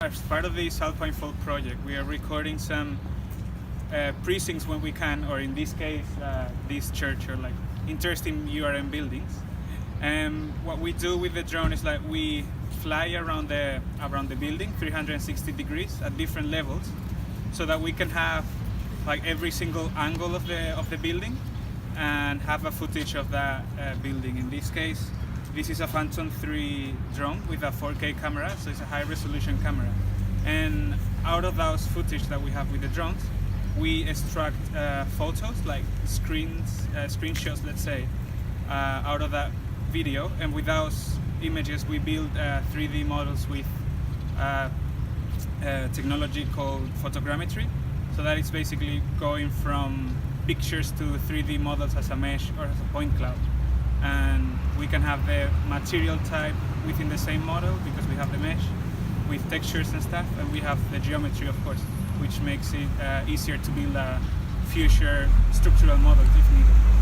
As part of the South Pine Folk project, we are recording some precincts when we can, or in this case, this church, or like interesting URM buildings. And what we do with the drone is like we fly around the building 360 degrees at different levels, so that we can have like every single angle of the building and have a footage of that building. In this case, this is a Phantom 3 drone with a 4K camera, so it's a high resolution camera. And out of those footage that we have with the drones, we extract photos, like screenshots, let's say, out of that video. And with those images, we build 3D models with technology called photogrammetry. So that is basically going from pictures to 3D models as a mesh or as a point cloud. And we can have the material type within the same model because we have the mesh with textures and stuff, and we have the geometry, of course, which makes it easier to build future structural models if needed.